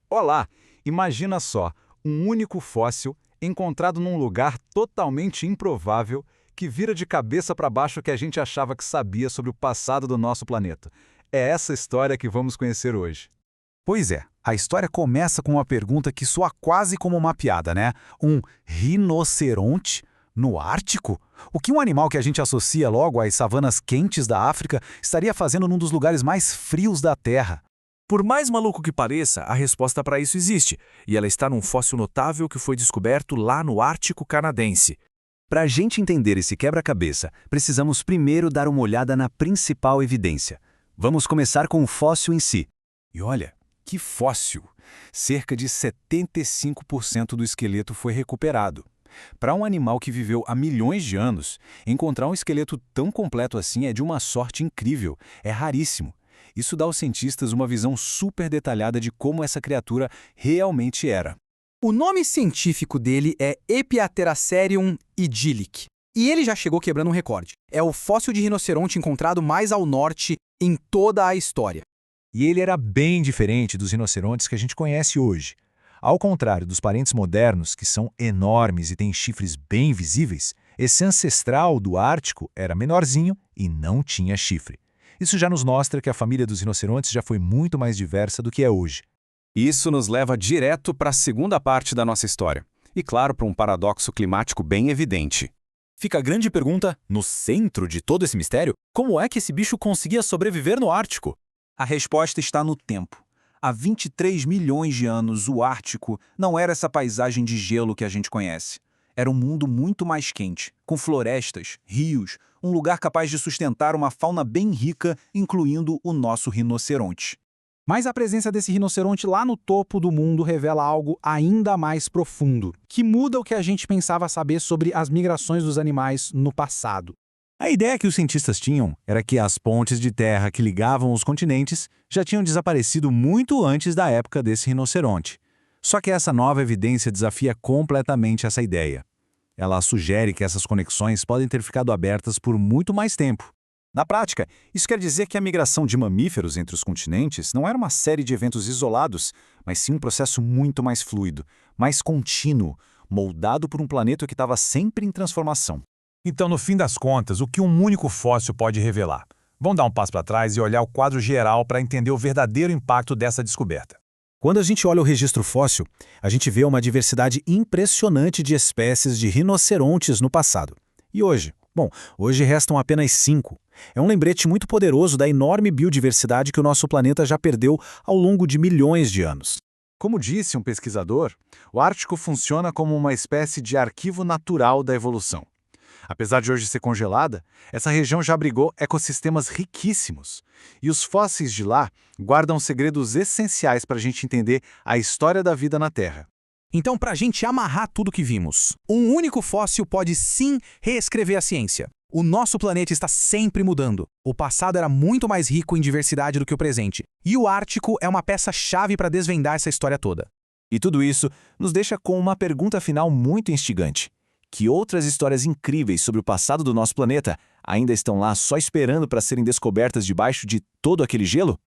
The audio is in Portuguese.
Olá! Imagina só, um único fóssil encontrado num lugar totalmente improvável que vira de cabeça para baixo o que a gente achava que sabia sobre o passado do nosso planeta. É essa história que vamos conhecer hoje. Pois é, a história começa com uma pergunta que soa quase como uma piada, né? Um rinoceronte no Ártico? O que um animal que a gente associa logo às savanas quentes da África estaria fazendo num dos lugares mais frios da Terra? Por mais maluco que pareça, a resposta para isso existe, e ela está num fóssil notável que foi descoberto lá no Ártico canadense. Para a gente entender esse quebra-cabeça, precisamos primeiro dar uma olhada na principal evidência. Vamos começar com o fóssil em si. E olha, que fóssil! Cerca de 75% do esqueleto foi recuperado. Para um animal que viveu há milhões de anos, encontrar um esqueleto tão completo assim é de uma sorte incrível, é raríssimo. Isso dá aos cientistas uma visão super detalhada de como essa criatura realmente era. O nome científico dele é Epiateracerium idyllic, e ele já chegou quebrando um recorde. É o fóssil de rinoceronte encontrado mais ao norte em toda a história. E ele era bem diferente dos rinocerontes que a gente conhece hoje. Ao contrário dos parentes modernos, que são enormes e têm chifres bem visíveis, esse ancestral do Ártico era menorzinho e não tinha chifre. Isso já nos mostra que a família dos rinocerontes já foi muito mais diversa do que é hoje. Isso nos leva direto para a segunda parte da nossa história. E claro, para um paradoxo climático bem evidente. Fica a grande pergunta, no centro de todo esse mistério, como é que esse bicho conseguia sobreviver no Ártico? A resposta está no tempo. Há 23 milhões de anos, o Ártico não era essa paisagem de gelo que a gente conhece. Era um mundo muito mais quente, com florestas, rios, um lugar capaz de sustentar uma fauna bem rica, incluindo o nosso rinoceronte. Mas a presença desse rinoceronte lá no topo do mundo revela algo ainda mais profundo, que muda o que a gente pensava saber sobre as migrações dos animais no passado. A ideia que os cientistas tinham era que as pontes de terra que ligavam os continentes já tinham desaparecido muito antes da época desse rinoceronte. Só que essa nova evidência desafia completamente essa ideia. Ela sugere que essas conexões podem ter ficado abertas por muito mais tempo. Na prática, isso quer dizer que a migração de mamíferos entre os continentes não era uma série de eventos isolados, mas sim um processo muito mais fluido, mais contínuo, moldado por um planeta que estava sempre em transformação. Então, no fim das contas, o que um único fóssil pode revelar? Vamos dar um passo para trás e olhar o quadro geral para entender o verdadeiro impacto dessa descoberta. Quando a gente olha o registro fóssil, a gente vê uma diversidade impressionante de espécies de rinocerontes no passado. E hoje? Bom, hoje restam apenas 5. É um lembrete muito poderoso da enorme biodiversidade que o nosso planeta já perdeu ao longo de milhões de anos. Como disse um pesquisador, o Ártico funciona como uma espécie de arquivo natural da evolução. Apesar de hoje ser congelada, essa região já abrigou ecossistemas riquíssimos. E os fósseis de lá guardam segredos essenciais para a gente entender a história da vida na Terra. Então, para a gente amarrar tudo que vimos, um único fóssil pode sim reescrever a ciência. O nosso planeta está sempre mudando. O passado era muito mais rico em diversidade do que o presente. E o Ártico é uma peça-chave para desvendar essa história toda. E tudo isso nos deixa com uma pergunta final muito instigante. Que outras histórias incríveis sobre o passado do nosso planeta ainda estão lá só esperando para serem descobertas debaixo de todo aquele gelo?